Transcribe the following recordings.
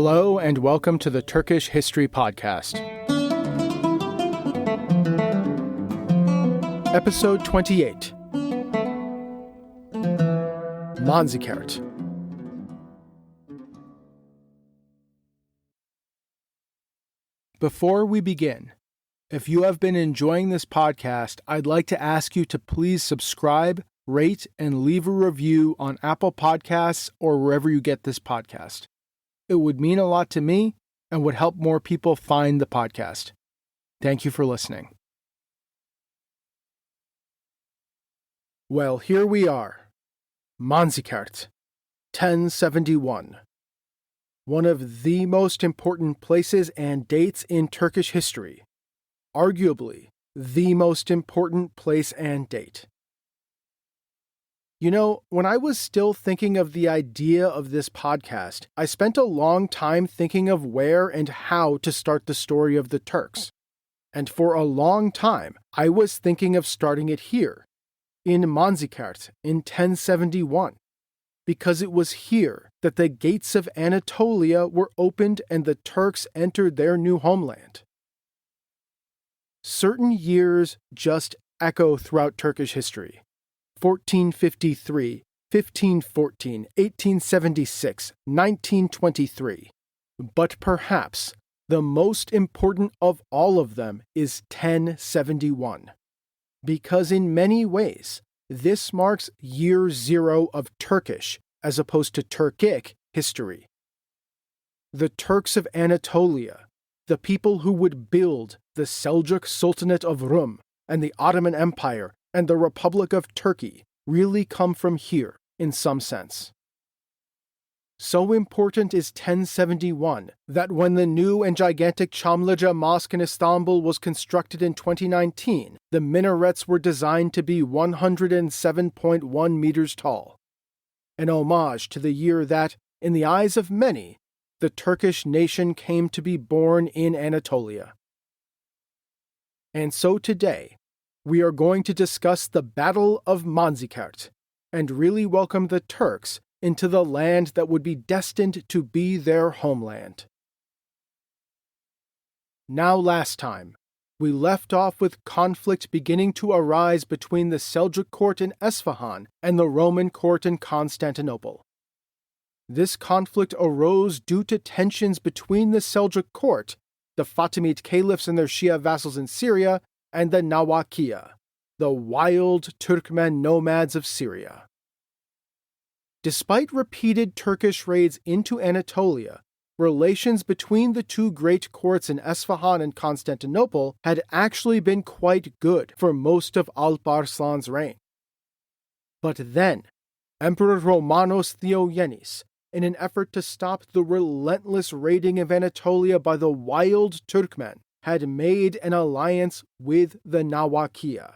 Hello and welcome to the Turkish History Podcast. Episode 28. Manzikert. Before we begin, if you have been enjoying this podcast, I'd like to ask you to please subscribe, rate, and leave a review on Apple Podcasts or wherever you get this podcast. It would mean a lot to me and would help more people find the podcast. Thank you for listening. Well, here we are. Manzikert, 1071. One of the most important places and dates in Turkish history. Arguably, the most important place and date. You know, when I was still thinking of the idea of this podcast, I spent a long time thinking of where and how to start the story of the Turks. And for a long time, I was thinking of starting it here, in Manzikert, in 1071, because it was here that the gates of Anatolia were opened and the Turks entered their new homeland. Certain years just echo throughout Turkish history. 1453, 1514, 1876, 1923. But perhaps the most important of all of them is 1071. Because in many ways, this marks year zero of Turkish, as opposed to Turkic, history. The Turks of Anatolia, the people who would build the Seljuk Sultanate of Rum and the Ottoman Empire and the Republic of Turkey, really come from here, in some sense. So important is 1071 that when the new and gigantic Çamlıca Mosque in Istanbul was constructed in 2019, the minarets were designed to be 107.1 meters tall. An homage to the year that, in the eyes of many, the Turkish nation came to be born in Anatolia. And so today, we are going to discuss the Battle of Manzikert and really welcome the Turks into the land that would be destined to be their homeland. Now last time, we left off with conflict beginning to arise between the Seljuk court in Isfahan and the Roman court in Constantinople. This conflict arose due to tensions between the Seljuk court, the Fatimid caliphs and their Shia vassals in Syria, and the Nawakiya, the wild Turkmen nomads of Syria. Despite repeated Turkish raids into Anatolia, relations between the two great courts in Isfahan and Constantinople had actually been quite good for most of Alp Arslan's reign. But then, Emperor Romanos Diogenes, in an effort to stop the relentless raiding of Anatolia by the wild Turkmen, had made an alliance with the Nawakiya.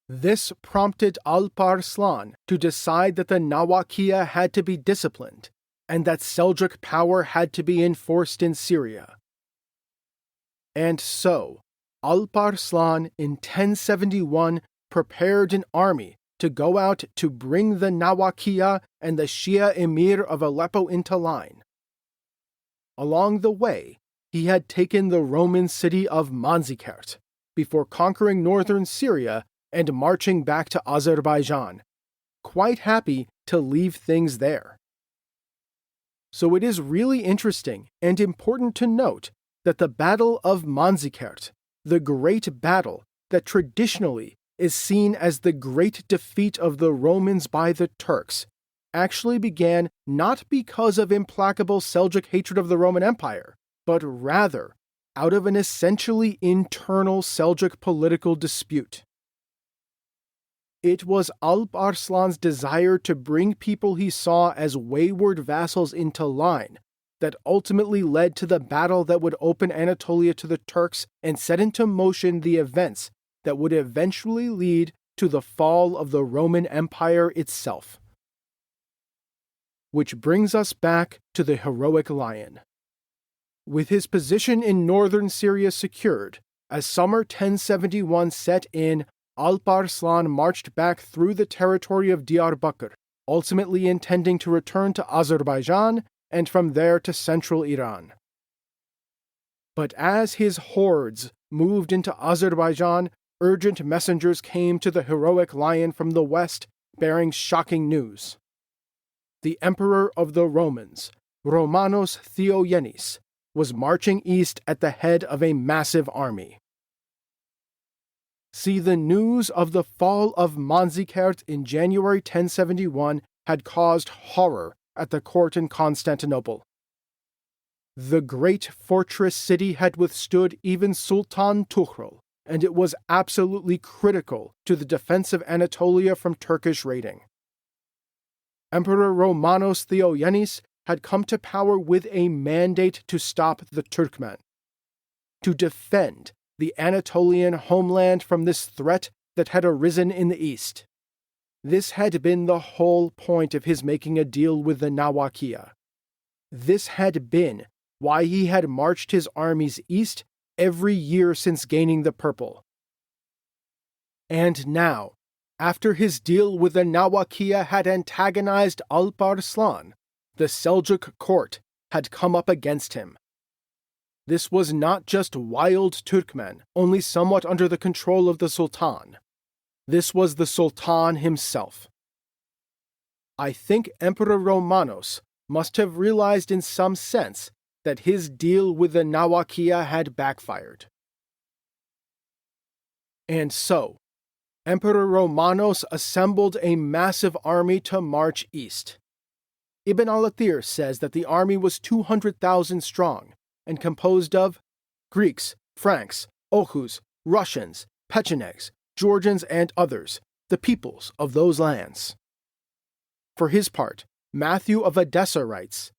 This prompted Alp Arslan to decide that the Nawakiya had to be disciplined, and that Seljuk power had to be enforced in Syria. And so, Alp Arslan in 1071 prepared an army to go out to bring the Nawakiya and the Shia emir of Aleppo into line. Along the way, he had taken the Roman city of Manzikert before conquering northern Syria and marching back to Azerbaijan, quite happy to leave things there. So it is really interesting and important to note that the Battle of Manzikert, the great battle that traditionally is seen as the great defeat of the Romans by the Turks, actually began not because of implacable Seljuk hatred of the Roman Empire, but rather out of an essentially internal Seljuk political dispute. It was Alp Arslan's desire to bring people he saw as wayward vassals into line that ultimately led to the battle that would open Anatolia to the Turks and set into motion the events that would eventually lead to the fall of the Roman Empire itself. Which brings us back to the heroic lion. With his position in northern Syria secured, as summer 1071 set in, Alp Arslan marched back through the territory of Diyarbakir, ultimately intending to return to Azerbaijan and from there to central Iran. But as his hordes moved into Azerbaijan, urgent messengers came to the heroic lion from the west, bearing shocking news. The Emperor of the Romans, Romanos Diogenes, was marching east at the head of a massive army. See, the news of the fall of Manzikert in January 1071 had caused horror at the court in Constantinople. The great fortress city had withstood even Sultan Tughral, and it was absolutely critical to the defense of Anatolia from Turkish raiding. Emperor Romanos Diogenes had come to power with a mandate to stop the Turkmen, to defend the Anatolian homeland from this threat that had arisen in the east. This had been the whole point of his making a deal with the Nawakia. This had been why he had marched his armies east every year since gaining the purple. And now, after his deal with the Nawakia had antagonized Alp Arslan, the Seljuk court had come up against him. This was not just wild Turkmen, only somewhat under the control of the Sultan. This was the Sultan himself. I think Emperor Romanos must have realized in some sense that his deal with the Nawakia had backfired. And so, Emperor Romanos assembled a massive army to march east. Ibn al-Athir says that the army was 200,000 strong and composed of Greeks, Franks, Oghuz, Russians, Pechenegs, Georgians, and others, the peoples of those lands. For his part, Matthew of Edessa writes,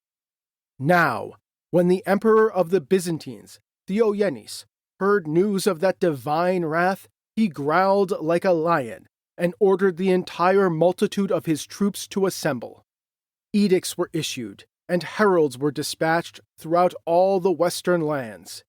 "Now, when the emperor of the Byzantines, Diogenes, heard news of that divine wrath, he growled like a lion and ordered the entire multitude of his troops to assemble. Edicts were issued, and heralds were dispatched throughout all the western lands.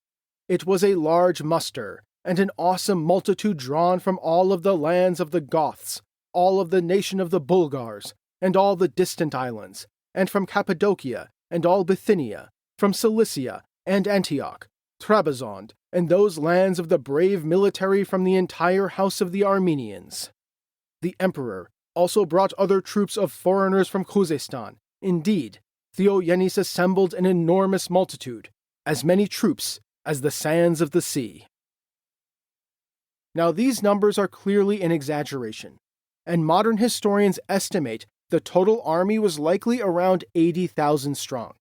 It was a large muster, and an awesome multitude drawn from all of the lands of the Goths, all of the nation of the Bulgars, and all the distant islands, and from Cappadocia, and all Bithynia, from Cilicia, and Antioch, Trebizond, and those lands of the brave military from the entire house of the Armenians. The emperor also brought other troops of foreigners from Khuzestan. Indeed, Diogenes assembled an enormous multitude, as many troops as the sands of the sea." Now these numbers are clearly an exaggeration, and modern historians estimate the total army was likely around 80,000 strong.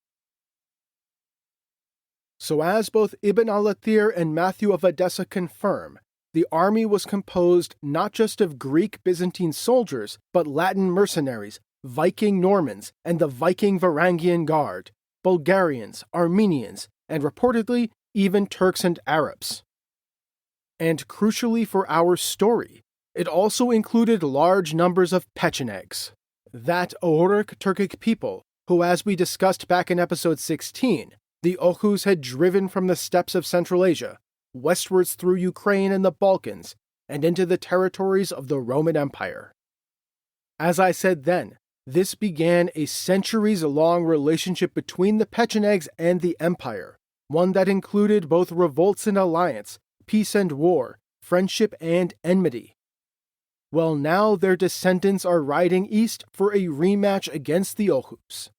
So as both Ibn al-Athir and Matthew of Edessa confirm, the army was composed not just of Greek Byzantine soldiers, but Latin mercenaries, Viking Normans, and the Viking Varangian Guard, Bulgarians, Armenians, and reportedly even Turks and Arabs. And crucially for our story, it also included large numbers of Pechenegs, that Oghuric Turkic people who, as we discussed back in episode 16, the Oghuz had driven from the steppes of Central Asia, westwards through Ukraine and the Balkans, and into the territories of the Roman Empire. As I said then, this began a centuries-long relationship between the Pechenegs and the empire, one that included both revolts and alliance, peace and war, friendship and enmity. Well, now their descendants are riding east for a rematch against the Oghuz.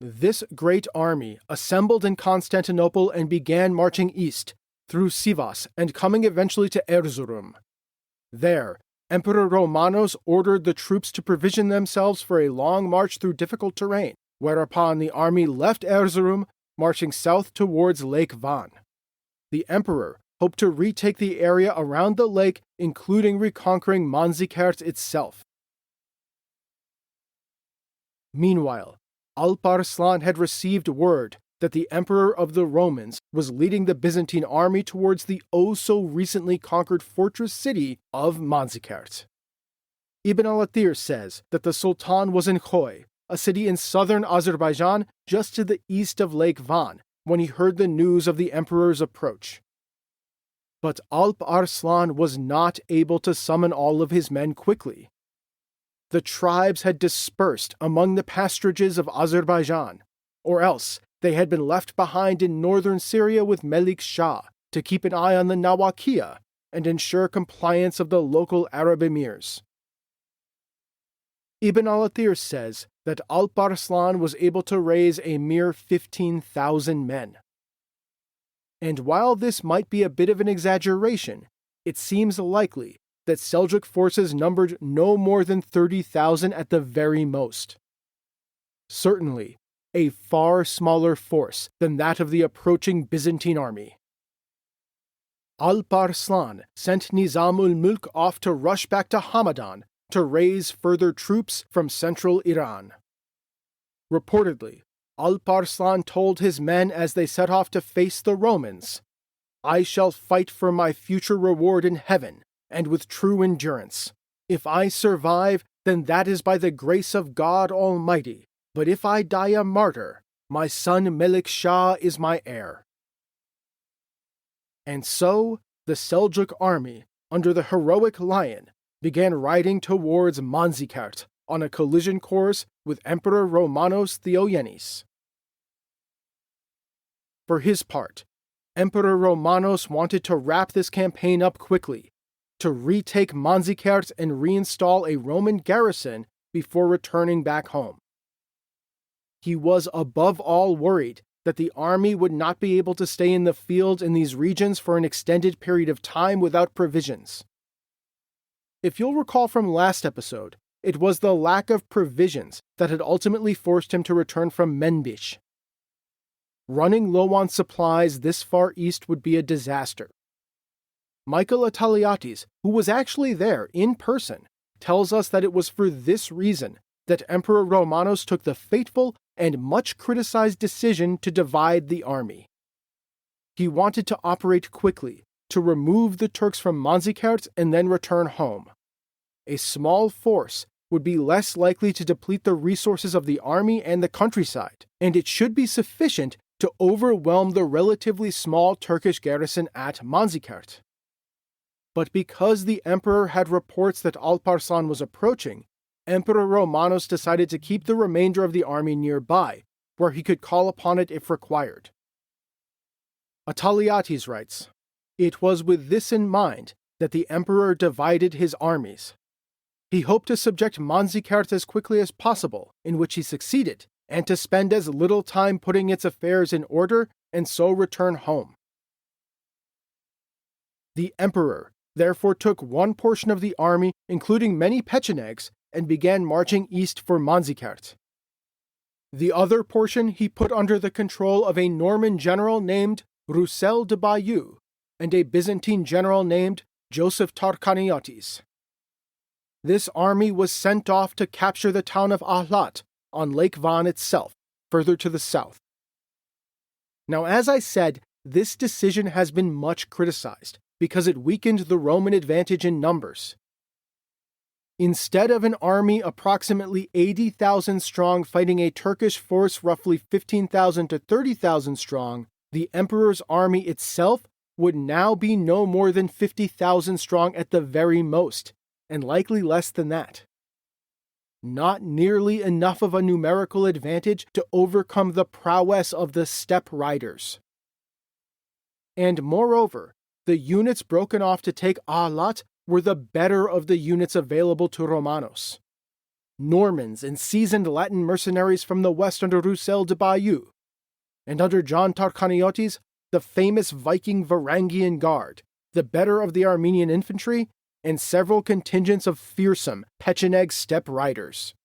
This great army assembled in Constantinople and began marching east, through Sivas and coming eventually to Erzurum. There, Emperor Romanos ordered the troops to provision themselves for a long march through difficult terrain, whereupon the army left Erzurum, marching south towards Lake Van. The emperor hoped to retake the area around the lake, including reconquering Manzikert itself. Meanwhile, Alp Arslan had received word that the emperor of the Romans was leading the Byzantine army towards the oh-so-recently conquered fortress city of Manzikert. Ibn al-Athir says that the Sultan was in Khoy, a city in southern Azerbaijan just to the east of Lake Van, when he heard the news of the emperor's approach. But Alp Arslan was not able to summon all of his men quickly. the tribes had dispersed among the pasturages of Azerbaijan, or else they had been left behind in northern Syria with Melik Shah to keep an eye on the Nawakiya and ensure compliance of the local Arab emirs. Ibn al-Athir says that Alp Arslan was able to raise a mere 15,000 men. And while this might be a bit of an exaggeration, it seems likely that Seljuk forces numbered no more than 30,000 at the very most. Certainly, a far smaller force than that of the approaching Byzantine army. Alp Arslan sent Nizam-ul-Mulk off to rush back to Hamadan to raise further troops from central Iran. Reportedly, Alp Arslan told his men as they set off to face the Romans, "I shall fight for my future reward in heaven, and with true endurance. If I survive, then that is by the grace of God Almighty, but if I die a martyr, my son Melik Shah is my heir." And so, the Seljuk army, under the heroic lion, began riding towards Manzikert on a collision course with Emperor Romanos Diogenes. For his part, Emperor Romanos wanted to wrap this campaign up quickly, to retake Manzikert and reinstall a Roman garrison before returning back home. He was above all worried that the army would not be able to stay in the field in these regions for an extended period of time without provisions. If you'll recall from last episode, it was the lack of provisions that had ultimately forced him to return from Menbish. Running low on supplies this far east would be a disaster. Michael Ataliates, who was actually there in person, tells us that it was for this reason that Emperor Romanos took the fateful and much criticized decision to divide the army. He wanted to operate quickly, to remove the Turks from Manzikert and then return home. A small force would be less likely to deplete the resources of the army and the countryside, and it should be sufficient to overwhelm the relatively small Turkish garrison at Manzikert. But because the emperor had reports that Alp Arslan was approaching, Emperor Romanos decided to keep the remainder of the army nearby, where he could call upon it if required. Ataliates writes, "It was with this in mind that the emperor divided his armies. He hoped to subject Manzikert as quickly as possible, in which he succeeded, and to spend as little time putting its affairs in order and so return home." The emperor therefore took one portion of the army, including many Pechenegs, and began marching east for Manzikert. The other portion he put under the control of a Norman general named Roussel de Bayeux and a Byzantine general named Joseph Tarkaniotis. This army was sent off to capture the town of Ahlat on Lake Van itself, further to the south. Now, as I said, this decision has been much criticized because it weakened the Roman advantage in numbers. Instead of an army approximately 80,000 strong fighting a Turkish force roughly 15,000 to 30,000 strong, the emperor's army itself would now be no more than 50,000 strong at the very most, and likely less than that. Not nearly enough of a numerical advantage to overcome the prowess of the steppe riders. And moreover, the units broken off to take Ahlat were the better of the units available to Romanos. Normans and seasoned Latin mercenaries from the west under Roussel de Bayeux, and under John Tarkaniotis, the famous Viking Varangian Guard, the better of the Armenian infantry, and several contingents of fearsome Pecheneg steppe riders.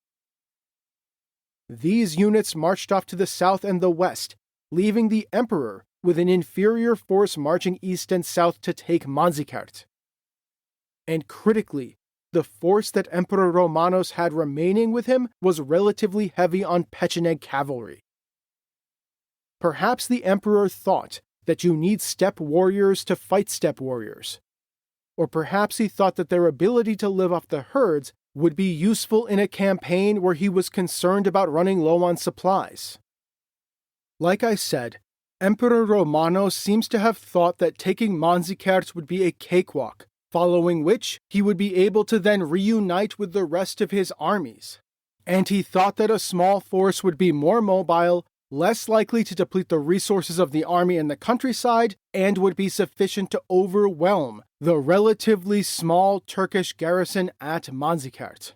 These units marched off to the south and the west, leaving the emperor with an inferior force marching east and south to take Manzikert. And critically, the force that Emperor Romanos had remaining with him was relatively heavy on Pecheneg cavalry. Perhaps the emperor thought that you need steppe warriors to fight steppe warriors. Or perhaps he thought that their ability to live off the herds would be useful in a campaign where he was concerned about running low on supplies. Like I said, Emperor Romanos seems to have thought that taking Manzikert would be a cakewalk, following which he would be able to then reunite with the rest of his armies. And he thought that a small force would be more mobile, less likely to deplete the resources of the army in the countryside, and would be sufficient to overwhelm the relatively small Turkish garrison at Manzikert.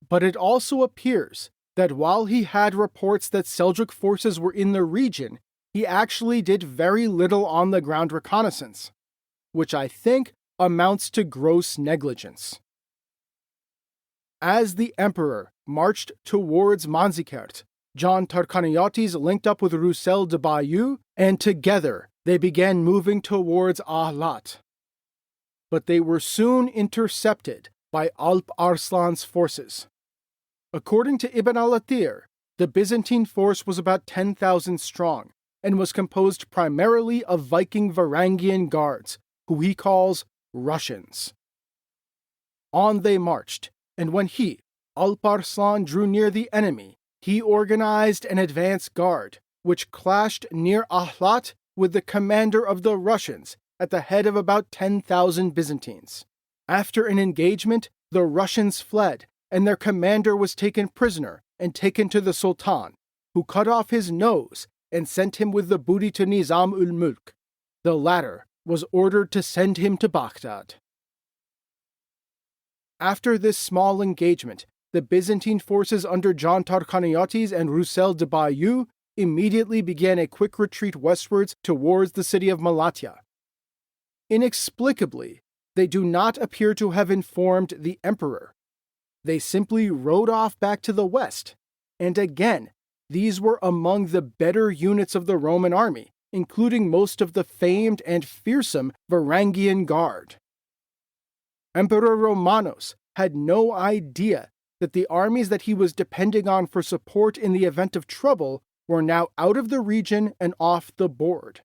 But it also appears that while he had reports that Seljuk forces were in the region, he actually did very little on-the-ground reconnaissance, which I think amounts to gross negligence. As the emperor marched towards Manzikert, John Tarkaniates linked up with Roussel de Bayeux, and together they began moving towards Ahlat. But they were soon intercepted by Alp Arslan's forces. According to Ibn al-Athir, the Byzantine force was about 10,000 strong, and was composed primarily of Viking Varangian guards, who he calls Russians. On they marched, and when he, Alp Arslan, drew near the enemy, he organized an advance guard, which clashed near Ahlat with the commander of the Russians at the head of about 10,000 Byzantines. After an engagement, the Russians fled, and their commander was taken prisoner and taken to the Sultan, who cut off his nose and sent him with the booty to Nizam-ul-Mulk. The latter was ordered to send him to Baghdad. After this small engagement, the Byzantine forces under John Tarkaniates and Roussel de Bayeux immediately began a quick retreat westwards towards the city of Malatya. Inexplicably, they do not appear to have informed the emperor. They simply rode off back to the west, and again, these were among the better units of the Roman army, including most of the famed and fearsome Varangian Guard. Emperor Romanos had no idea that the armies that he was depending on for support in the event of trouble were now out of the region and off the board.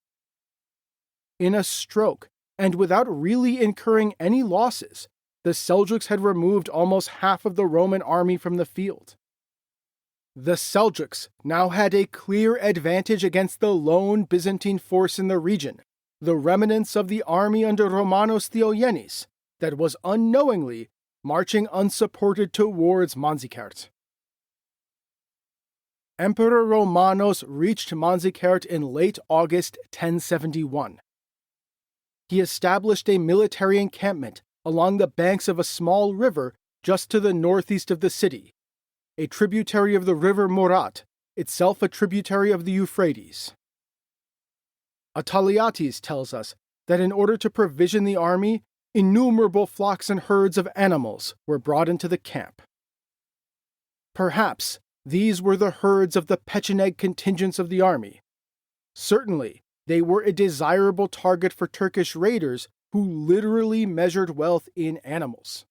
In a stroke, and without really incurring any losses, the Seljuks had removed almost half of the Roman army from the field. The Seljuks now had a clear advantage against the lone Byzantine force in the region, the remnants of the army under Romanos Diogenes, that was unknowingly marching unsupported towards Manzikert. Emperor Romanos reached Manzikert in late August 1071. He established a military encampment along the banks of a small river just to the northeast of the city, a tributary of the river Murat, itself a tributary of the Euphrates. Ataliates tells us that in order to provision the army, innumerable flocks and herds of animals were brought into the camp. Perhaps these were the herds of the Pecheneg contingents of the army. Certainly, they were a desirable target for Turkish raiders who literally measured wealth in animals.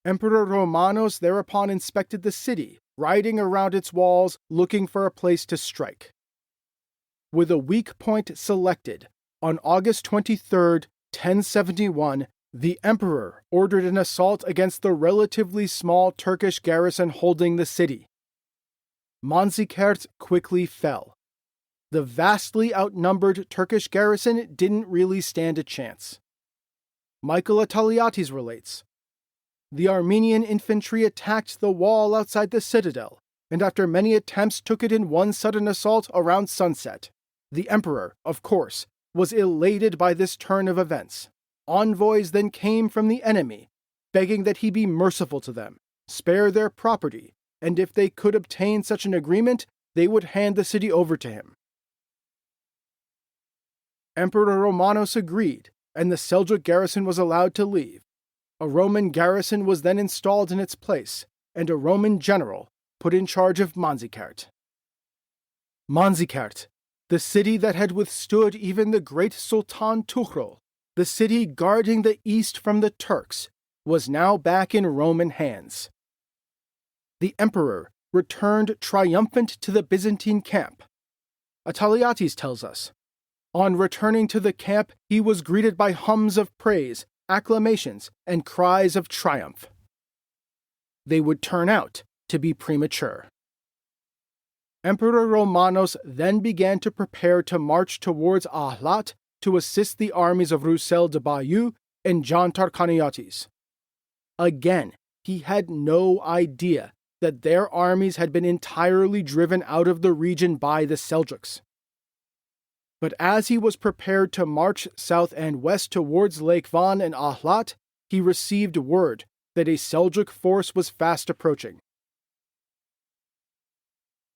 Emperor Romanos thereupon inspected the city, riding around its walls looking for a place to strike. With a weak point selected, on August 23rd, 1071, the emperor ordered an assault against the relatively small Turkish garrison holding the city. Manzikert quickly fell. The vastly outnumbered Turkish garrison didn't really stand a chance. Michael Ataliates relates, "The Armenian infantry attacked the wall outside the citadel, and after many attempts took it in one sudden assault around sunset. The emperor, of course, was elated by this turn of events. Envoys then came from the enemy, begging that he be merciful to them, spare their property, and if they could obtain such an agreement, they would hand the city over to him. Emperor Romanos agreed, and the Seljuk garrison was allowed to leave. A Roman garrison was then installed in its place, and a Roman general put in charge of Manzikert. Manzikert, the city that had withstood even the great Sultan Tuhrul, the city guarding the east from the Turks, was now back in Roman hands. The emperor returned triumphant to the Byzantine camp. Ataliates tells us, on returning to the camp, he was greeted by hums of praise, acclamations, and cries of triumph. They would turn out to be premature. Emperor Romanos then began to prepare to march towards Ahlat to assist the armies of Roussel de Bayeux and Jantar Kanayatis. Again, he had no idea that their armies had been entirely driven out of the region by the Seljuks. But as he was prepared to march south and west towards Lake Van and Ahlat, he received word that a Seljuk force was fast approaching.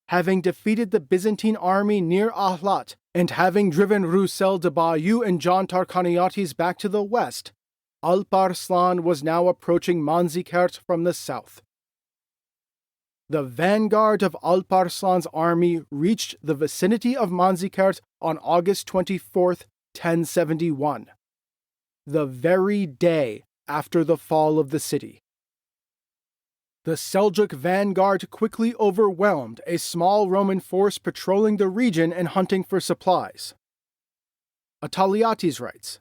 Having defeated the Byzantine army near Ahlat, and having driven Roussel de Bayeux and Jantar Kanayatis back to the west, Alp Arslan was now approaching Manzikert from the south. The vanguard of Alp Arslan's army reached the vicinity of Manzikert on August 24, 1071, the very day after the fall of the city. The Seljuk vanguard quickly overwhelmed a small Roman force patrolling the region and hunting for supplies. Ataliates writes,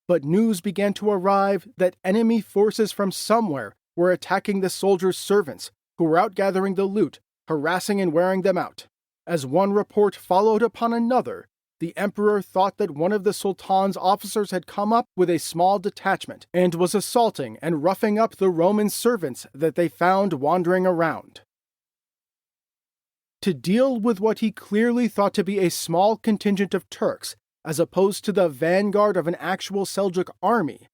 "But news began to arrive that enemy forces from somewhere were attacking the soldiers' servants, who were out gathering the loot, harassing and wearing them out. As one report followed upon another, the emperor thought that one of the sultan's officers had come up with a small detachment and was assaulting and roughing up the Roman servants that they found wandering around." To deal with what he clearly thought to be a small contingent of Turks, as opposed to the vanguard of an actual Seljuk army,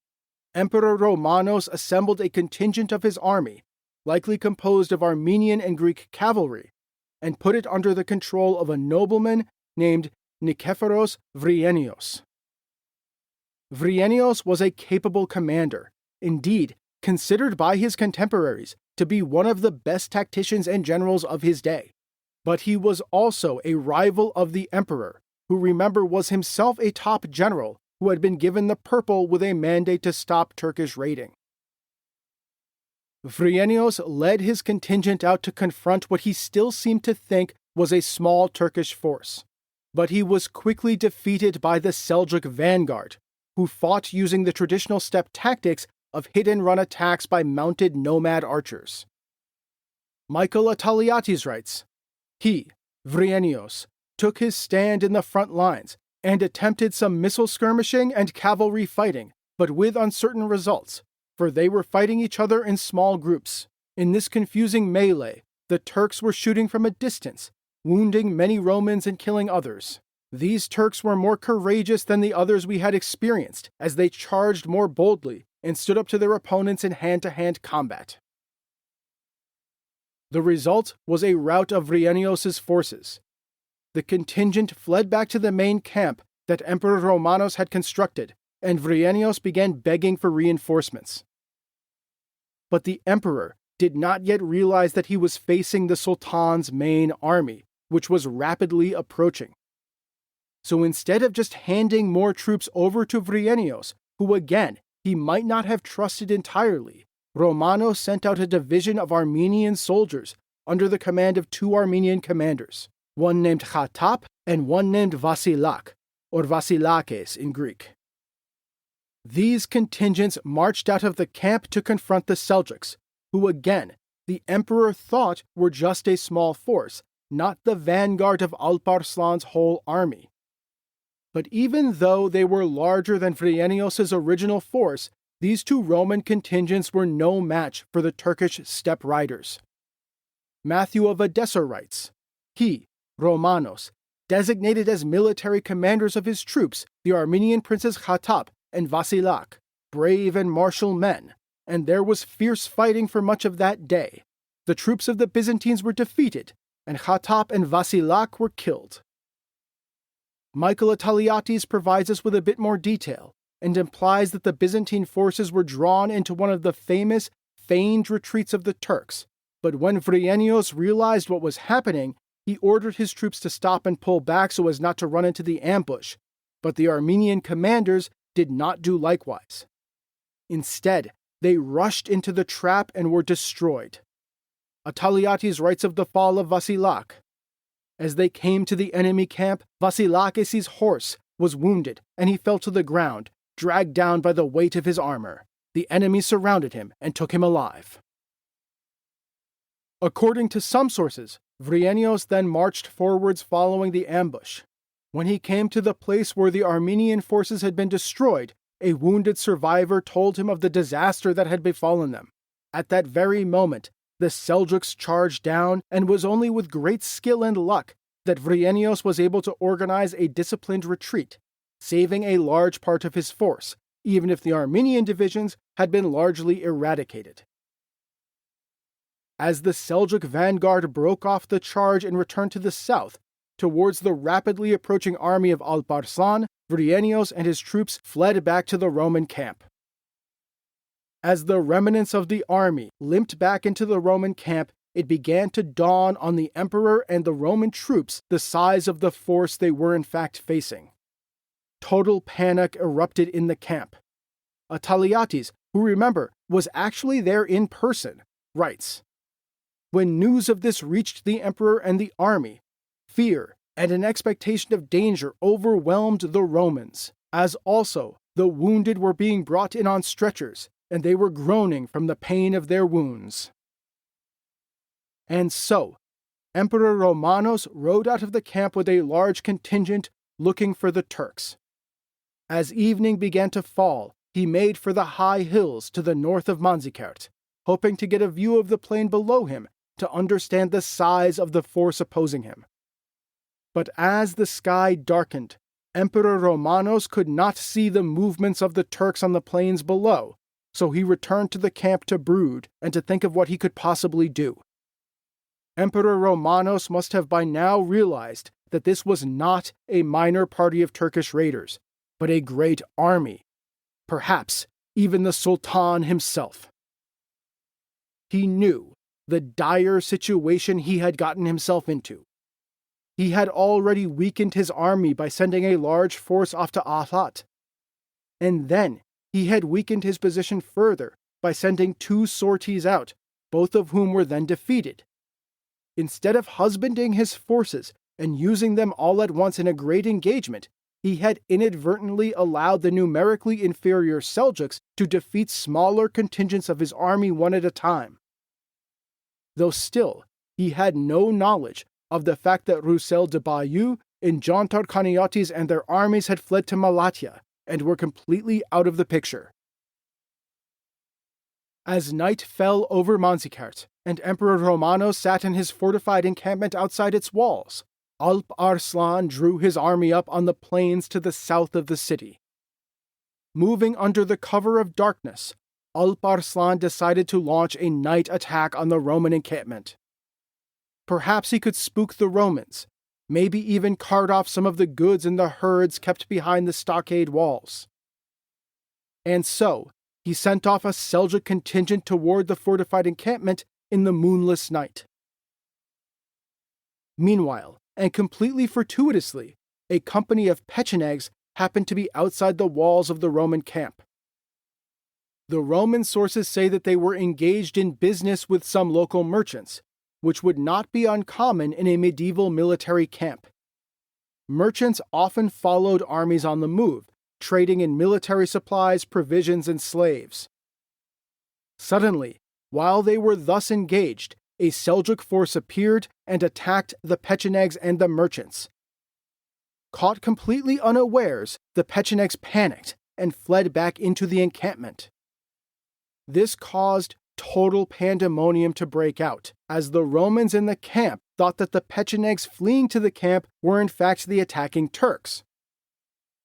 Emperor Romanos assembled a contingent of his army, likely composed of Armenian and Greek cavalry, and put it under the control of a nobleman named Nikephoros Vrienios. Vrienios was a capable commander, indeed considered by his contemporaries to be one of the best tacticians and generals of his day. But he was also a rival of the emperor, who remember was himself a top general who had been given the purple with a mandate to stop Turkish raiding. Vrienios led his contingent out to confront what he still seemed to think was a small Turkish force. But he was quickly defeated by the Seljuk vanguard, who fought using the traditional steppe tactics of hit-and-run attacks by mounted nomad archers. Michael Ataliates writes, "He, Vrienios, took his stand in the front lines and attempted some missile skirmishing and cavalry fighting, but with uncertain results, for they were fighting each other in small groups. In this confusing melee, the Turks were shooting from a distance, wounding many Romans and killing others. These Turks were more courageous than the others we had experienced, as they charged more boldly and stood up to their opponents in hand-to-hand combat." The result was a rout of Vrienios' forces. The contingent fled back to the main camp that Emperor Romanos had constructed, and Vrienios began begging for reinforcements. But the emperor did not yet realize that he was facing the Sultan's main army, which was rapidly approaching. So instead of just handing more troops over to Vrienios, who again he might not have trusted entirely, Romanos sent out a division of Armenian soldiers under the command of two Armenian commanders, one named Khatap and one named Vasilak, or Vasilakes in Greek. These contingents marched out of the camp to confront the Seljuks, who again the emperor thought were just a small force, not the vanguard of Alp Arslan's whole army. But even though they were larger than Vrienios' original force, these two Roman contingents were no match for the Turkish steppe riders. Matthew of Edessa writes, "He, Romanos, designated as military commanders of his troops the Armenian princes Khatap and Vasilak, brave and martial men, and there was fierce fighting for much of that day. The troops of the Byzantines were defeated, and Khatap and Vasilak were killed." Michael Ataliates provides us with a bit more detail, and implies that the Byzantine forces were drawn into one of the famous feigned retreats of the Turks, but when Vrienios realized what was happening, he ordered his troops to stop and pull back so as not to run into the ambush, but the Armenian commanders did not do likewise. Instead, they rushed into the trap and were destroyed. Ataliates writes of the fall of Vasilak. As they came to the enemy camp, Vasilakes' horse was wounded, and he fell to the ground, dragged down by the weight of his armor. The enemy surrounded him and took him alive. According to some sources, Vrienios then marched forwards following the ambush. When he came to the place where the Armenian forces had been destroyed, a wounded survivor told him of the disaster that had befallen them. At that very moment, the Seljuks charged down, and was only with great skill and luck that Vryeneos was able to organize a disciplined retreat, saving a large part of his force, even if the Armenian divisions had been largely eradicated. As the Seljuk vanguard broke off the charge and returned to the south, towards the rapidly approaching army of Alp Arslan, Vryeneos and his troops fled back to the Roman camp. As the remnants of the army limped back into the Roman camp, it began to dawn on the emperor and the Roman troops the size of the force they were in fact facing. Total panic erupted in the camp. Ataliates, who remember, was actually there in person, writes, "When news of this reached the emperor and the army, fear and an expectation of danger overwhelmed the Romans, as also the wounded were being brought in on stretchers, and they were groaning from the pain of their wounds." And so, Emperor Romanos rode out of the camp with a large contingent looking for the Turks. As evening began to fall, he made for the high hills to the north of Manzikert, hoping to get a view of the plain below him to understand the size of the force opposing him. But as the sky darkened, Emperor Romanos could not see the movements of the Turks on the plains below, so he returned to the camp to brood and to think of what he could possibly do. Emperor Romanos must have by now realized that this was not a minor party of Turkish raiders, but a great army, perhaps even the Sultan himself. He knew the dire situation he had gotten himself into. He had already weakened his army by sending a large force off to Afat, and then he had weakened his position further by sending 2 sorties out, both of whom were then defeated. Instead of husbanding his forces and using them all at once in a great engagement, he had inadvertently allowed the numerically inferior Seljuks to defeat smaller contingents of his army one at a time. Though still, he had no knowledge of the fact that Roussel de Bayeux and Jantar Kaniates and their armies had fled to Malatya and were completely out of the picture. As night fell over Manzikert, and Emperor Romanos sat in his fortified encampment outside its walls, Alp Arslan drew his army up on the plains to the south of the city. Moving under the cover of darkness, Alp Arslan decided to launch a night attack on the Roman encampment. Perhaps he could spook the Romans, maybe even cart off some of the goods in the herds kept behind the stockade walls. And so, he sent off a Seljuk contingent toward the fortified encampment in the moonless night. Meanwhile, and completely fortuitously, a company of Pechenegs happened to be outside the walls of the Roman camp. The Roman sources say that they were engaged in business with some local merchants, which would not be uncommon in a medieval military camp. Merchants often followed armies on the move, trading in military supplies, provisions, and slaves. Suddenly, while they were thus engaged, a Seljuk force appeared and attacked the Pechenegs and the merchants. Caught completely unawares, the Pechenegs panicked and fled back into the encampment. This caused total pandemonium to break out, as the Romans in the camp thought that the Pechenegs fleeing to the camp were in fact the attacking Turks.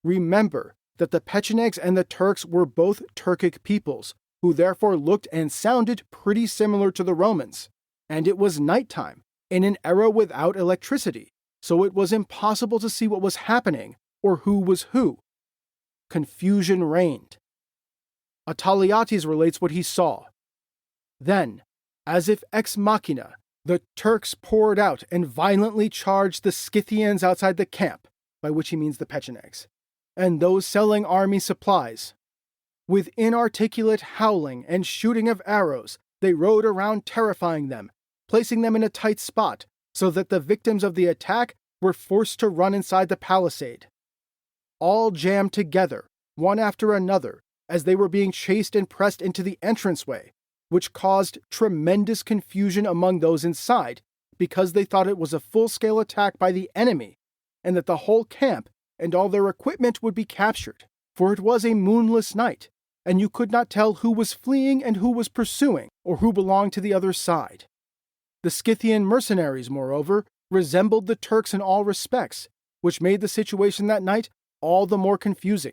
Remember that the Pechenegs and the Turks were both Turkic peoples, who therefore looked and sounded pretty similar to the Romans, and it was nighttime, in an era without electricity, so it was impossible to see what was happening or who was who. Confusion reigned. Ataliates relates what he saw. Then, as if ex machina, the Turks poured out and violently charged the Scythians outside the camp, by which he means the Pechenegs, and those selling army supplies. With inarticulate howling and shooting of arrows, they rode around terrifying them, placing them in a tight spot, so that the victims of the attack were forced to run inside the palisade. All jammed together, one after another, as they were being chased and pressed into the entranceway, which caused tremendous confusion among those inside, because they thought it was a full-scale attack by the enemy, and that the whole camp and all their equipment would be captured, for it was a moonless night, and you could not tell who was fleeing and who was pursuing, or who belonged to the other side. The Scythian mercenaries, moreover, resembled the Turks in all respects, which made the situation that night all the more confusing.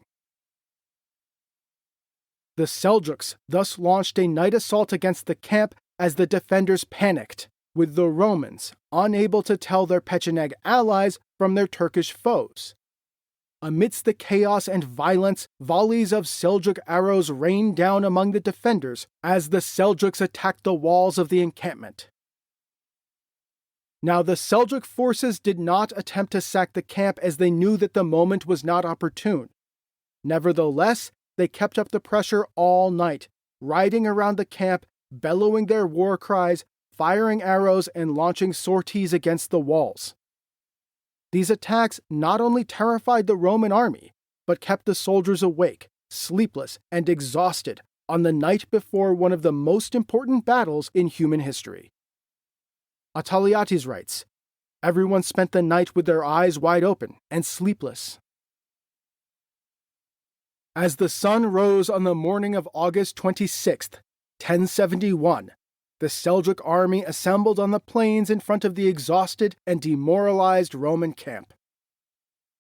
The Seljuks thus launched a night assault against the camp as the defenders panicked, with the Romans unable to tell their Pecheneg allies from their Turkish foes. Amidst the chaos and violence, volleys of Seljuk arrows rained down among the defenders as the Seljuks attacked the walls of the encampment. Now the Seljuk forces did not attempt to sack the camp as they knew that the moment was not opportune. Nevertheless, they kept up the pressure all night, riding around the camp, bellowing their war cries, firing arrows, and launching sorties against the walls. These attacks not only terrified the Roman army, but kept the soldiers awake, sleepless, and exhausted on the night before one of the most important battles in human history. Ataliates writes, "Everyone spent the night with their eyes wide open and sleepless." As the sun rose on the morning of August 26th, 1071, the Seljuk army assembled on the plains in front of the exhausted and demoralized Roman camp.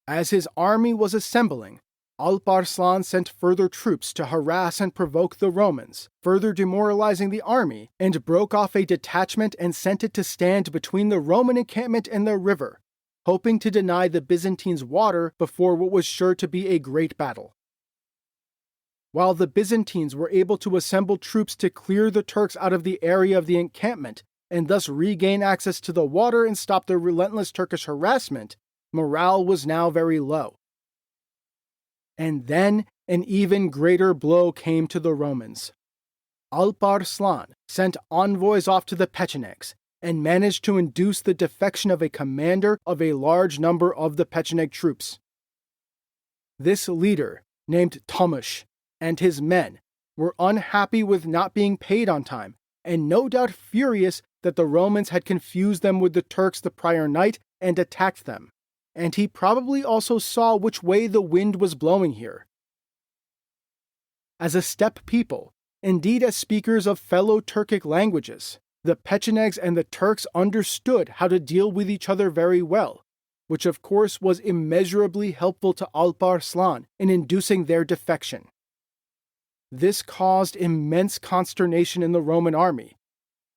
As his army was assembling, Alp Arslan sent further troops to harass and provoke the Romans, further demoralizing the army, and broke off a detachment and sent it to stand between the Roman encampment and the river, hoping to deny the Byzantines water before what was sure to be a great battle. While the Byzantines were able to assemble troops to clear the Turks out of the area of the encampment and thus regain access to the water and stop the relentless Turkish harassment, morale was now very low. And then an even greater blow came to the Romans. Alp Arslan sent envoys off to the Pechenegs and managed to induce the defection of a commander of a large number of the Pecheneg troops. This leader, named Tomush, and his men were unhappy with not being paid on time, and no doubt furious that the Romans had confused them with the Turks the prior night and attacked them, and he probably also saw which way the wind was blowing here. As a steppe people, indeed as speakers of fellow Turkic languages, the Pechenegs and the Turks understood how to deal with each other very well, which of course was immeasurably helpful to Alp Arslan in inducing their defection. This caused immense consternation in the Roman army.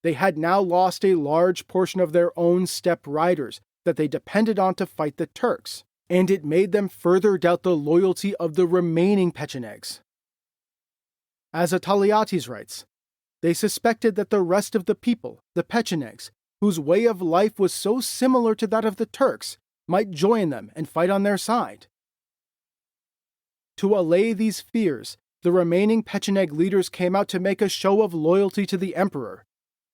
They had now lost a large portion of their own steppe riders that they depended on to fight the Turks, and it made them further doubt the loyalty of the remaining Pechenegs. As Ataliates writes, they suspected that the rest of the people, the Pechenegs, whose way of life was so similar to that of the Turks, might join them and fight on their side. To allay these fears, the remaining Pecheneg leaders came out to make a show of loyalty to the emperor.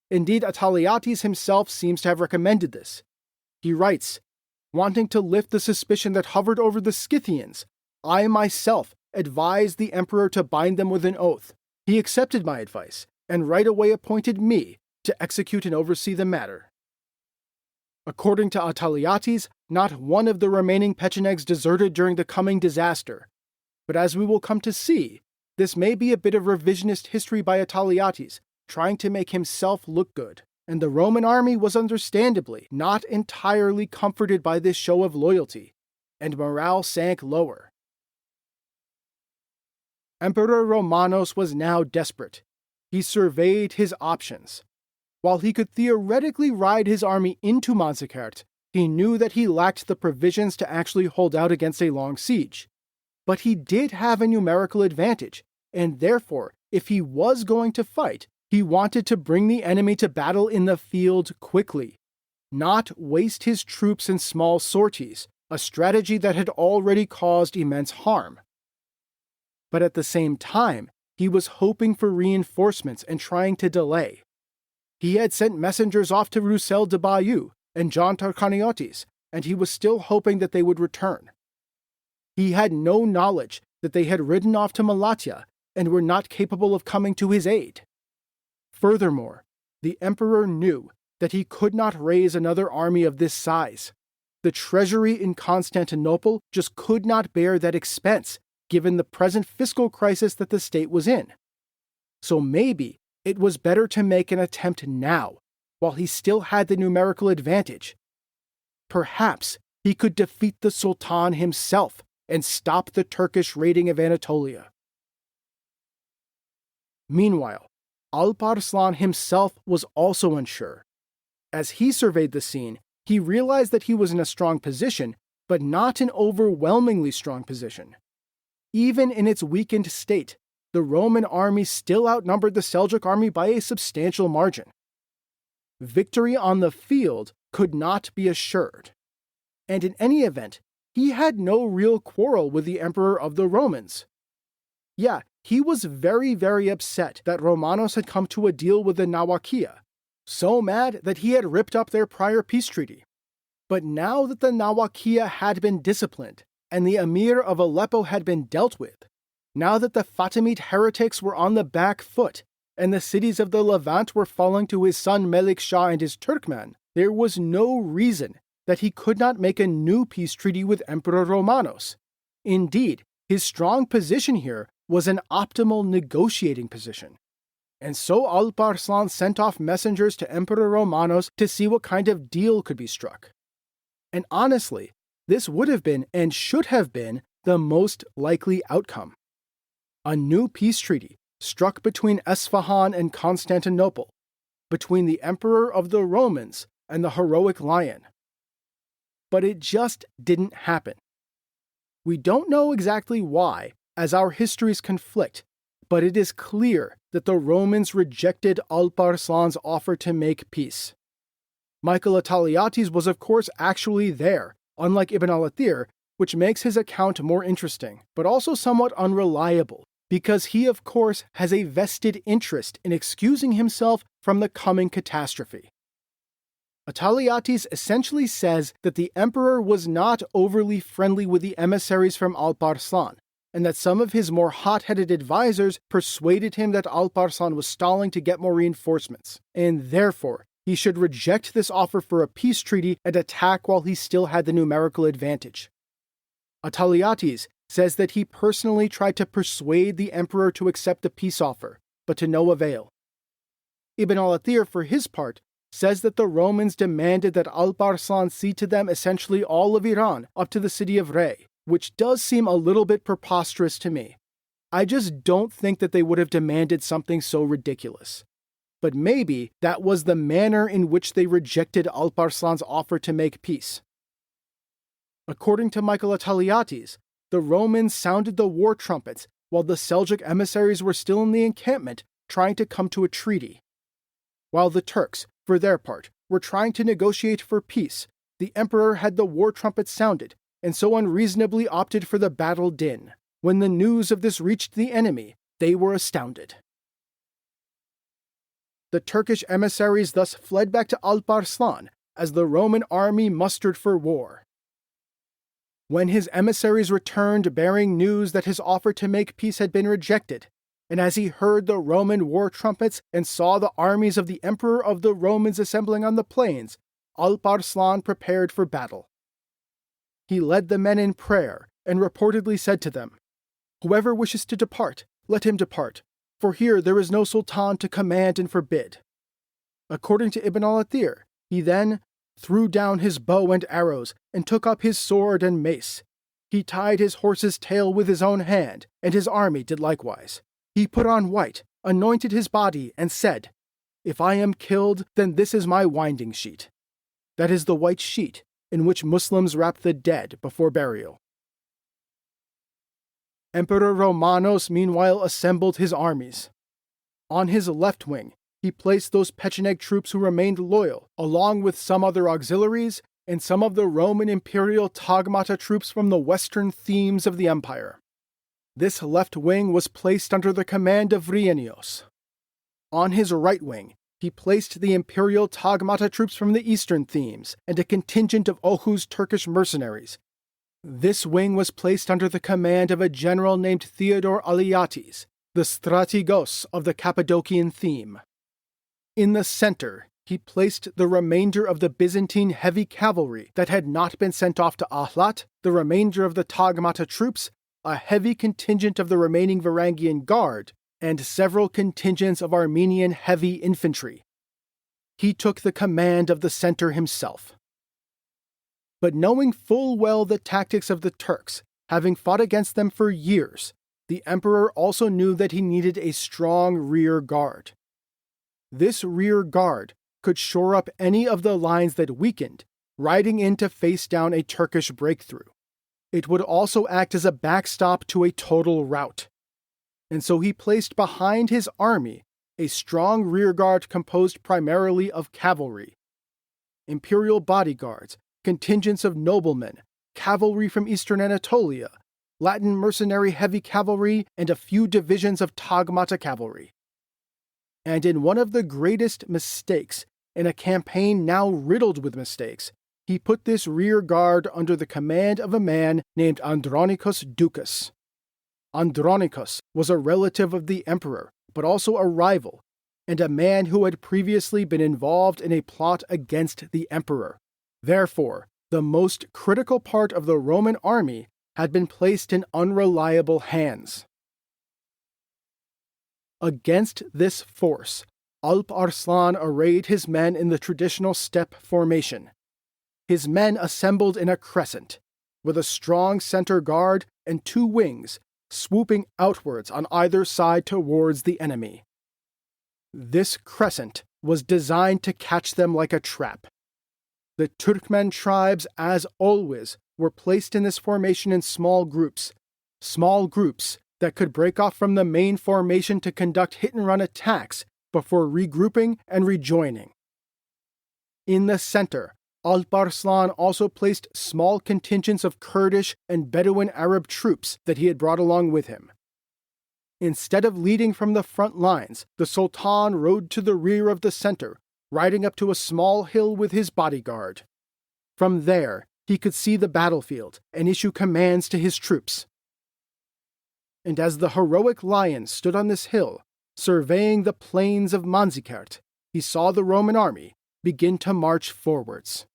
Indeed, Ataliates himself seems to have recommended this. He writes, wanting to lift the suspicion that hovered over the Scythians, I myself advised the emperor to bind them with an oath. He accepted my advice, and right away appointed me to execute and oversee the matter. According to Ataliates, not one of the remaining Pechenegs deserted during the coming disaster. But as we will come to see, this may be a bit of revisionist history by Ataliates, trying to make himself look good, and the Roman army was understandably not entirely comforted by this show of loyalty, and morale sank lower. Emperor Romanos was now desperate. He surveyed his options. While he could theoretically ride his army into Manzikert, he knew that he lacked the provisions to actually hold out against a long siege. But he did have a numerical advantage, and therefore, if he was going to fight, he wanted to bring the enemy to battle in the field quickly, not waste his troops in small sorties, a strategy that had already caused immense harm. But at the same time, he was hoping for reinforcements and trying to delay. He had sent messengers off to Roussel de Bayeux and John Tarkaniotis, and he was still hoping that they would return. He had no knowledge that they had ridden off to Malatya and were not capable of coming to his aid. Furthermore, the emperor knew that he could not raise another army of this size. the treasury in Constantinople just could not bear that expense, given the present fiscal crisis that the state was in. So maybe it was better to make an attempt now, while he still had the numerical advantage. Perhaps he could defeat the Sultan himself and stop the Turkish raiding of Anatolia. Meanwhile, Alp Arslan himself was also unsure. As he surveyed the scene, he realized that he was in a strong position, but not an overwhelmingly strong position. Even in its weakened state, the Roman army still outnumbered the Seljuk army by a substantial margin. Victory on the field could not be assured. And in any event, he had no real quarrel with the emperor of the Romans. Yeah, he was very, very upset that Romanos had come to a deal with the Nawakia, so mad that he had ripped up their prior peace treaty. But now that the Nawakia had been disciplined, and the emir of Aleppo had been dealt with, now that the Fatimid heretics were on the back foot, and the cities of the Levant were falling to his son Melik Shah and his Turkmen, there was no reason that he could not make a new peace treaty with Emperor Romanos. Indeed, his strong position here was an optimal negotiating position. And so Alp Arslan sent off messengers to Emperor Romanos to see what kind of deal could be struck. And honestly, this would have been and should have been the most likely outcome. A new peace treaty struck between Isfahan and Constantinople, between the Emperor of the Romans and the heroic lion. But it just didn't happen. We don't know exactly why, as our histories conflict, but it is clear that the Romans rejected Alp Arslan's offer to make peace. Michael Ataliates was of course actually there, unlike Ibn al-Athir, which makes his account more interesting, but also somewhat unreliable, because he of course has a vested interest in excusing himself from the coming catastrophe. Ataliates essentially says that the emperor was not overly friendly with the emissaries from Alp Arslan, and that some of his more hot-headed advisors persuaded him that Alp Arslan was stalling to get more reinforcements, and therefore he should reject this offer for a peace treaty and attack while he still had the numerical advantage. Ataliates says that he personally tried to persuade the emperor to accept the peace offer, but to no avail. Ibn al-Athir, for his part, says that the Romans demanded that Alp Arslan cede to them essentially all of Iran up to the city of Rey, which does seem a little bit preposterous to me. I just don't think that they would have demanded something so ridiculous. But maybe that was the manner in which they rejected Alp Arslan's offer to make peace. According to Michael Ataliates, the Romans sounded the war trumpets while the Seljuk emissaries were still in the encampment trying to come to a treaty. While the Turks, for their part, were trying to negotiate for peace, the emperor had the war trumpets sounded, and so unreasonably opted for the battle din. When the news of this reached the enemy, they were astounded. The Turkish emissaries thus fled back to Alp Arslan as the Roman army mustered for war. When his emissaries returned bearing news that his offer to make peace had been rejected, and as he heard the Roman war trumpets and saw the armies of the Emperor of the Romans assembling on the plains, Alp Arslan prepared for battle. He led the men in prayer and reportedly said to them, "Whoever wishes to depart, let him depart, for here there is no sultan to command and forbid." According to Ibn al-Athir, he then threw down his bow and arrows and took up his sword and mace. He tied his horse's tail with his own hand, and his army did likewise. He put on white, anointed his body, and said, "If I am killed, then this is my winding sheet." That is the white sheet in which Muslims wrap the dead before burial. Emperor Romanos meanwhile assembled his armies. On his left wing, he placed those Pecheneg troops who remained loyal, along with some other auxiliaries and some of the Roman imperial Tagmata troops from the western themes of the empire. This left wing was placed under the command of Vrienios. On his right wing, he placed the imperial Tagmata troops from the eastern themes and a contingent of Oghuz Turkish mercenaries. This wing was placed under the command of a general named Theodore Aliates, the strategos of the Cappadocian theme. In the center, he placed the remainder of the Byzantine heavy cavalry that had not been sent off to Ahlat, the remainder of the Tagmata troops, a heavy contingent of the remaining Varangian Guard, and several contingents of Armenian heavy infantry. He took the command of the center himself. But knowing full well the tactics of the Turks, having fought against them for years, the emperor also knew that he needed a strong rear guard. This rear guard could shore up any of the lines that weakened, riding in to face down a Turkish breakthrough. It would also act as a backstop to a total rout. And so he placed behind his army a strong rearguard composed primarily of cavalry, imperial bodyguards, contingents of noblemen, cavalry from eastern Anatolia, Latin mercenary heavy cavalry, and a few divisions of Tagmata cavalry. And in one of the greatest mistakes, in a campaign now riddled with mistakes, he put this rear guard under the command of a man named Andronikos Doukas. Andronikos was a relative of the emperor, but also a rival, and a man who had previously been involved in a plot against the emperor. Therefore, the most critical part of the Roman army had been placed in unreliable hands. Against this force, Alp Arslan arrayed his men in the traditional steppe formation. His men assembled in a crescent, with a strong center guard and two wings, swooping outwards on either side towards the enemy. This crescent was designed to catch them like a trap. The Turkmen tribes, as always, were placed in this formation in small groups that could break off from the main formation to conduct hit-and-run attacks before regrouping and rejoining. In the center, Alp Arslan also placed small contingents of Kurdish and Bedouin Arab troops that he had brought along with him. Instead of leading from the front lines, the Sultan rode to the rear of the center, riding up to a small hill with his bodyguard. From there, he could see the battlefield and issue commands to his troops. And as the heroic lion stood on this hill, surveying the plains of Manzikert, he saw the Roman army begin to march forwards.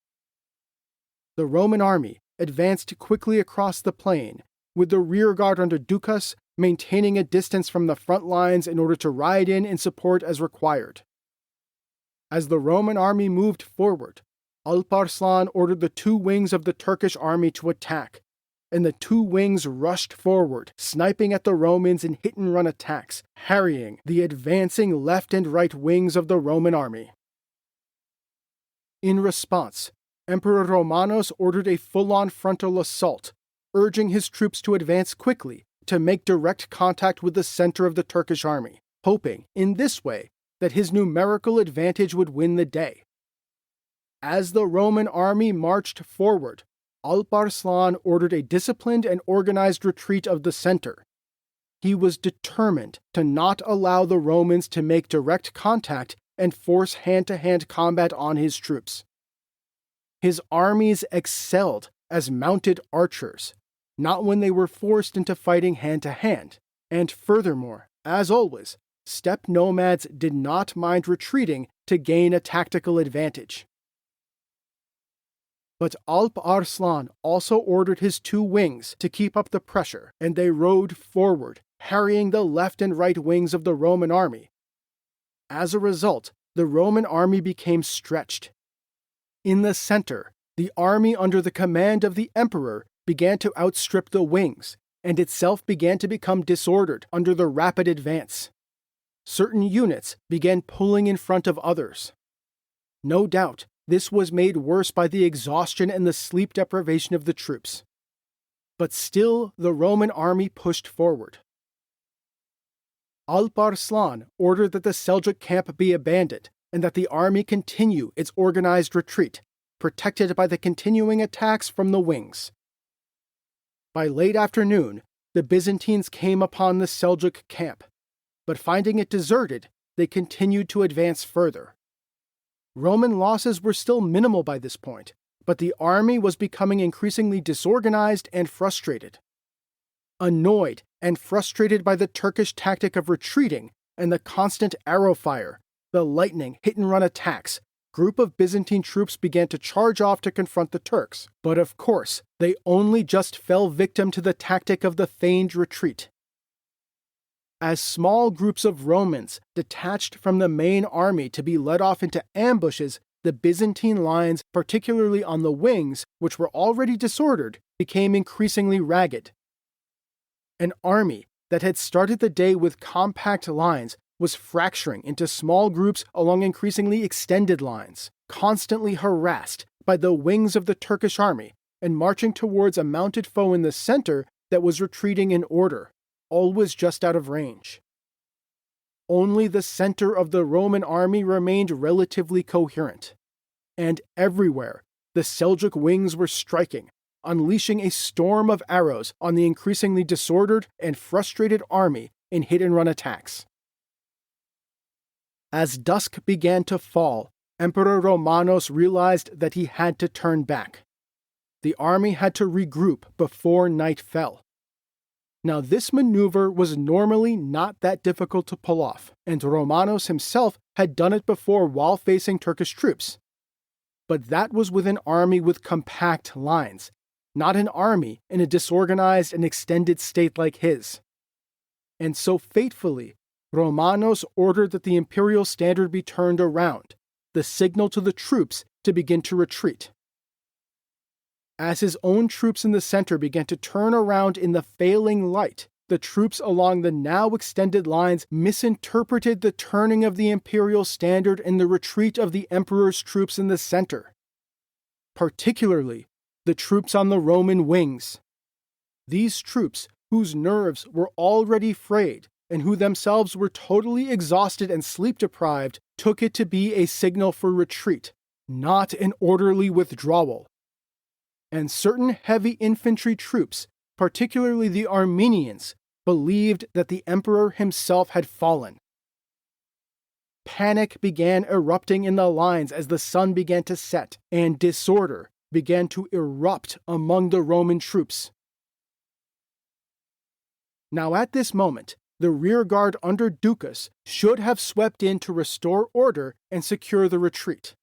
The Roman army advanced quickly across the plain, with the rearguard under Doukas maintaining a distance from the front lines in order to ride in support as required. As the Roman army moved forward, Alp Arslan ordered the two wings of the Turkish army to attack, and the two wings rushed forward, sniping at the Romans in hit-and-run attacks, harrying the advancing left and right wings of the Roman army. In response, Emperor Romanos ordered a full-on frontal assault, urging his troops to advance quickly to make direct contact with the center of the Turkish army, hoping, in this way, that his numerical advantage would win the day. As the Roman army marched forward, Alp Arslan ordered a disciplined and organized retreat of the center. He was determined to not allow the Romans to make direct contact and force hand-to-hand combat on his troops. His armies excelled as mounted archers, not when they were forced into fighting hand-to-hand, and furthermore, as always, steppe nomads did not mind retreating to gain a tactical advantage. But Alp Arslan also ordered his two wings to keep up the pressure, and they rode forward, harrying the left and right wings of the Roman army. As a result, the Roman army became stretched. In the center, the army under the command of the emperor began to outstrip the wings, and itself began to become disordered under the rapid advance. Certain units began pulling in front of others. No doubt, this was made worse by the exhaustion and the sleep deprivation of the troops. But still, the Roman army pushed forward. Alp Arslan ordered that the Seljuk camp be abandoned and that the army continue its organized retreat, protected by the continuing attacks from the wings. By late afternoon, the Byzantines came upon the Seljuk camp, but finding it deserted, they continued to advance further. Roman losses were still minimal by this point, but the army was becoming increasingly disorganized and frustrated. Annoyed and frustrated by the Turkish tactic of retreating and the constant arrow fire, the lightning hit-and-run attacks, group of Byzantine troops began to charge off to confront the Turks. But of course, they only just fell victim to the tactic of the feigned retreat. As small groups of Romans detached from the main army to be led off into ambushes, the Byzantine lines, particularly on the wings, which were already disordered, became increasingly ragged. An army that had started the day with compact lines was fracturing into small groups along increasingly extended lines, constantly harassed by the wings of the Turkish army and marching towards a mounted foe in the center that was retreating in order, always just out of range. Only the center of the Roman army remained relatively coherent, and everywhere the Seljuk wings were striking, unleashing a storm of arrows on the increasingly disordered and frustrated army in hit-and-run attacks. As dusk began to fall, Emperor Romanos realized that he had to turn back. The army had to regroup before night fell. Now, this maneuver was normally not that difficult to pull off, and Romanos himself had done it before while facing Turkish troops. But that was with an army with compact lines, not an army in a disorganized and extended state like his. And so fatefully, Romanos ordered that the imperial standard be turned around, the signal to the troops to begin to retreat. As his own troops in the center began to turn around in the failing light, the troops along the now extended lines misinterpreted the turning of the imperial standard and the retreat of the emperor's troops in the center, particularly the troops on the Roman wings. These troops, whose nerves were already frayed and who themselves were totally exhausted and sleep-deprived, took it to be a signal for retreat, not an orderly withdrawal. And certain heavy infantry troops, particularly the Armenians, believed that the emperor himself had fallen. Panic began erupting in the lines as the sun began to set, and disorder began to erupt among the Roman troops. Now at this moment, the rearguard under Ducas should have swept in to restore order and secure the retreat.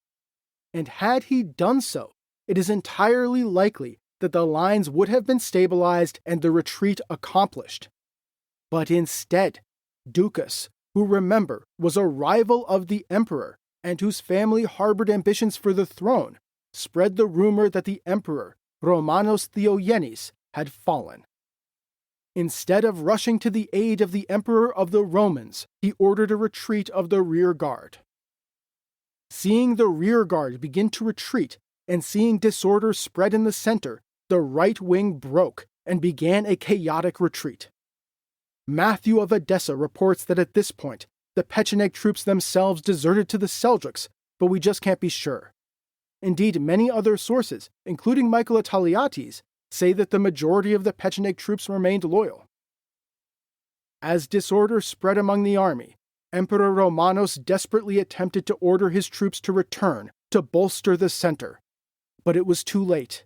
And had he done so, it is entirely likely that the lines would have been stabilized and the retreat accomplished. But instead, Ducas, who remember was a rival of the emperor and whose family harbored ambitions for the throne, spread the rumor that the emperor, Romanos Diogenes, had fallen. Instead of rushing to the aid of the emperor of the Romans, he ordered a retreat of the rear guard. Seeing the rear guard begin to retreat and seeing disorder spread in the center, the right wing broke and began a chaotic retreat. Matthew of Edessa reports that at this point, the Pecheneg troops themselves deserted to the Seljuks, but we just can't be sure. Indeed, many other sources, including Michael Ataliates, say that the majority of the Pecheneg troops remained loyal. As disorder spread among the army, Emperor Romanos desperately attempted to order his troops to return to bolster the center. But it was too late.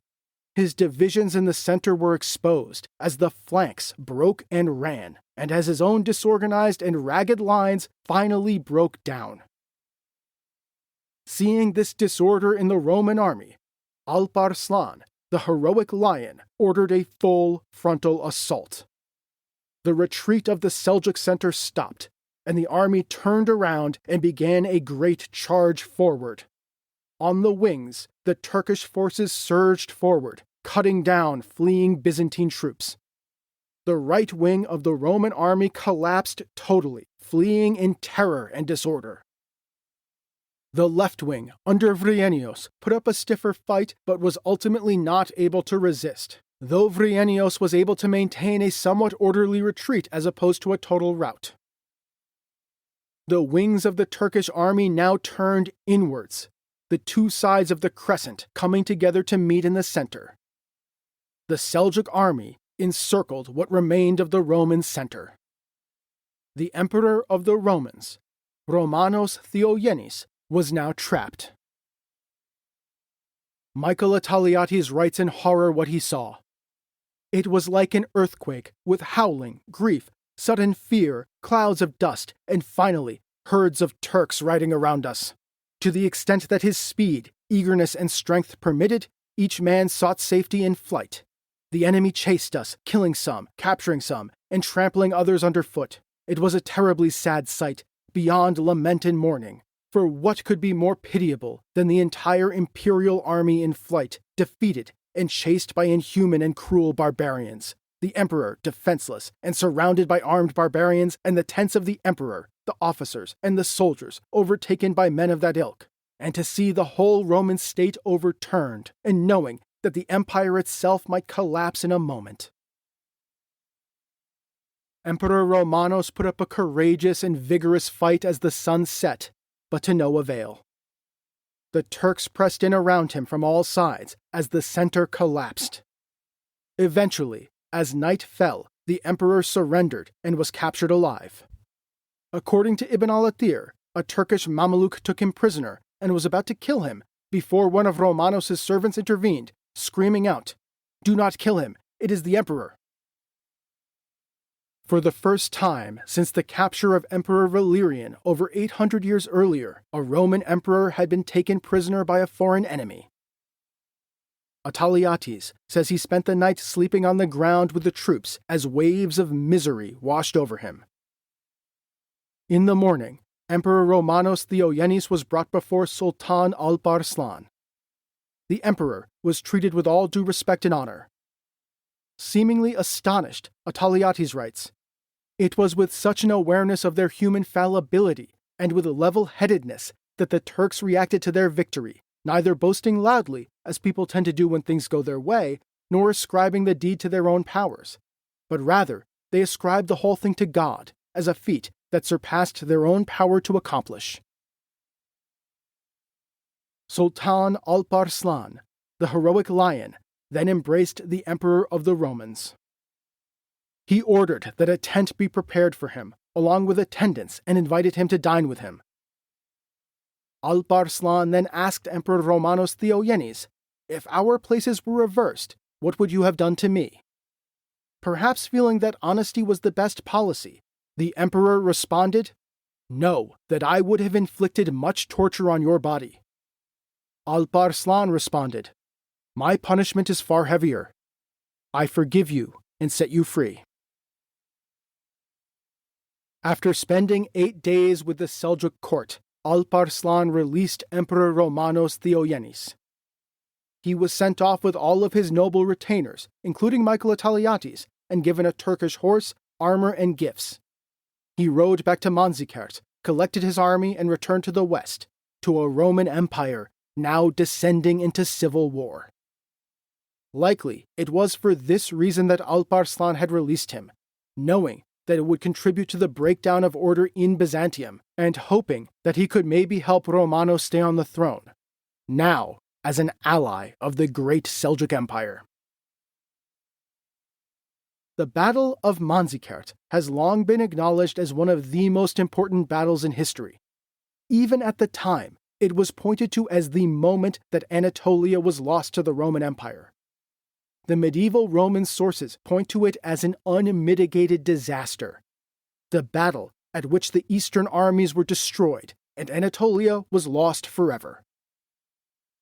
His divisions in the center were exposed as the flanks broke and ran, and as his own disorganized and ragged lines finally broke down. Seeing this disorder in the Roman army, Alp Arslan, the heroic lion, ordered a full frontal assault. The retreat of the Seljuk center stopped, and the army turned around and began a great charge forward. On the wings, the Turkish forces surged forward, cutting down fleeing Byzantine troops. The right wing of the Roman army collapsed totally, fleeing in terror and disorder. The left wing, under Vrieneos, put up a stiffer fight but was ultimately not able to resist, though Vrieneos was able to maintain a somewhat orderly retreat as opposed to a total rout. The wings of the Turkish army now turned inwards, the two sides of the crescent coming together to meet in the center. The Seljuk army encircled what remained of the Roman center. The emperor of the Romans, Romanos Diogenes, was now trapped. Michael Ataliates writes in horror what he saw. It was like an earthquake with howling, grief, sudden fear, clouds of dust, and finally, herds of Turks riding around us. To the extent that his speed, eagerness, and strength permitted, each man sought safety in flight. The enemy chased us, killing some, capturing some, and trampling others underfoot. It was a terribly sad sight, beyond lament and mourning. For what could be more pitiable than the entire imperial army in flight, defeated and chased by inhuman and cruel barbarians? The emperor defenseless and surrounded by armed barbarians, and the tents of the emperor, the officers, and the soldiers overtaken by men of that ilk. And to see the whole Roman state overturned, and knowing that the empire itself might collapse in a moment. Emperor Romanos put up a courageous and vigorous fight as the sun set, but to no avail. The Turks pressed in around him from all sides as the center collapsed. Eventually, as night fell, the emperor surrendered and was captured alive. According to Ibn al-Athir, a Turkish Mameluke took him prisoner and was about to kill him before one of Romanos' servants intervened, screaming out, "Do not kill him, it is the emperor." For the first time since the capture of Emperor Valerian over 800 years earlier, a Roman emperor had been taken prisoner by a foreign enemy. Ataliates says he spent the night sleeping on the ground with the troops as waves of misery washed over him. In the morning, Emperor Romanos Diogenes was brought before Sultan Alp Arslan. The emperor was treated with all due respect and honor. Seemingly astonished, Ataliates writes, "It was with such an awareness of their human fallibility and with level-headedness that the Turks reacted to their victory, neither boasting loudly, as people tend to do when things go their way, nor ascribing the deed to their own powers, but rather they ascribed the whole thing to God as a feat that surpassed their own power to accomplish." Sultan Alp Arslan, the heroic lion, then embraced the emperor of the Romans. He ordered that a tent be prepared for him, along with attendants, and invited him to dine with him. Alp Arslan then asked Emperor Romanos Diogenes, "If our places were reversed, what would you have done to me?" Perhaps feeling that honesty was the best policy, the emperor responded, "No, that I would have inflicted much torture on your body." Alp Arslan responded, "My punishment is far heavier. I forgive you and set you free." After spending 8 days with the Seljuk court, Alp Arslan released Emperor Romanos Diogenes. He was sent off with all of his noble retainers, including Michael Ataliates, and given a Turkish horse, armor, and gifts. He rode back to Manzikert, collected his army, and returned to the west, to a Roman Empire now descending into civil war. Likely, it was for this reason that Alp Arslan had released him, knowing that it would contribute to the breakdown of order in Byzantium, and hoping that he could maybe help Romanos stay on the throne, now as an ally of the great Seljuk Empire. The Battle of Manzikert has long been acknowledged as one of the most important battles in history. Even at the time, it was pointed to as the moment that Anatolia was lost to the Roman Empire. The medieval Roman sources point to it as an unmitigated disaster, the battle at which the eastern armies were destroyed and Anatolia was lost forever.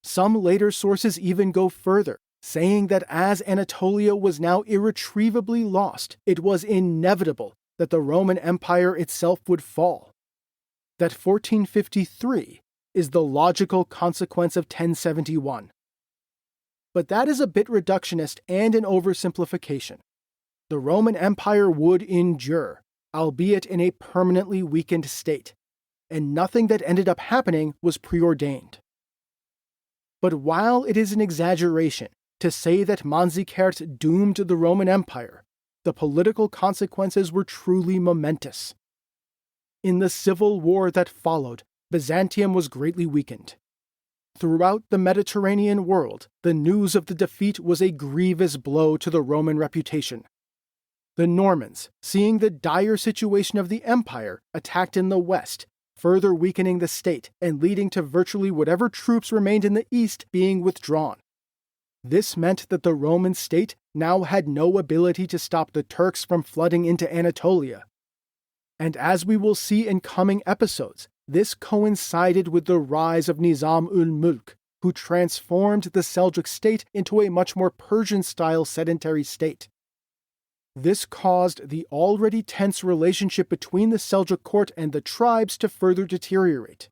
Some later sources even go further, saying that as Anatolia was now irretrievably lost, it was inevitable that the Roman Empire itself would fall. That 1453 is the logical consequence of 1071. But that is a bit reductionist and an oversimplification. The Roman Empire would endure, albeit in a permanently weakened state, and nothing that ended up happening was preordained. But while it is an exaggeration to say that Manzikert doomed the Roman Empire, the political consequences were truly momentous. In the civil war that followed, Byzantium was greatly weakened. Throughout the Mediterranean world, the news of the defeat was a grievous blow to the Roman reputation. The Normans, seeing the dire situation of the empire, attacked in the west, further weakening the state and leading to virtually whatever troops remained in the east being withdrawn. This meant that the Roman state now had no ability to stop the Turks from flooding into Anatolia. And as we will see in coming episodes, This coincided with the rise of Nizam-ul-Mulk, who transformed the Seljuk state into a much more Persian-style sedentary state. This caused the already tense relationship between the Seljuk court and the tribes to further deteriorate.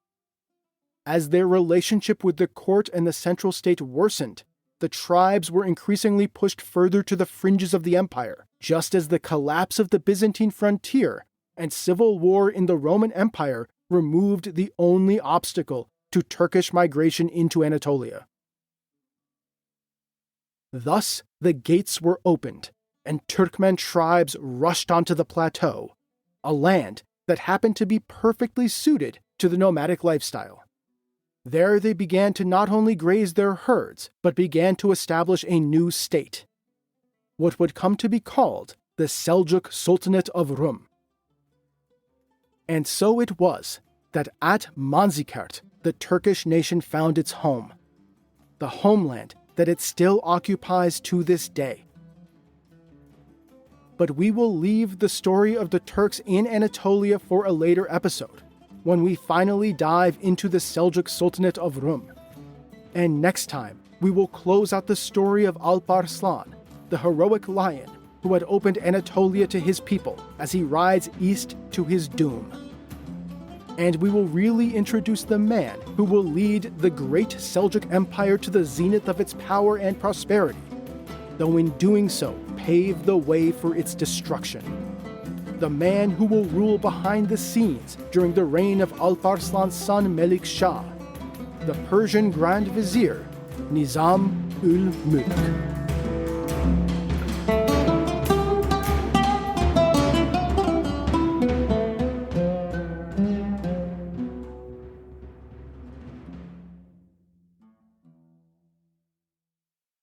As their relationship with the court and the central state worsened, the tribes were increasingly pushed further to the fringes of the empire, just as the collapse of the Byzantine frontier and civil war in the Roman Empire removed the only obstacle to Turkish migration into Anatolia. Thus, the gates were opened, and Turkmen tribes rushed onto the plateau, a land that happened to be perfectly suited to the nomadic lifestyle. There they began to not only graze their herds, but began to establish a new state, what would come to be called the Seljuk Sultanate of Rum. And so it was that at Manzikert, the Turkish nation found its home, the homeland that it still occupies to this day. But we will leave the story of the Turks in Anatolia for a later episode, when we finally dive into the Seljuk Sultanate of Rum. And next time, we will close out the story of Alp Arslan, the heroic lion who had opened Anatolia to his people as he rides east to his doom. And we will really introduce the man who will lead the great Seljuk Empire to the zenith of its power and prosperity, though in doing so pave the way for its destruction. The man who will rule behind the scenes during the reign of Alp Arslan's son Melik Shah, the Persian Grand Vizier Nizam-ul-Mulk.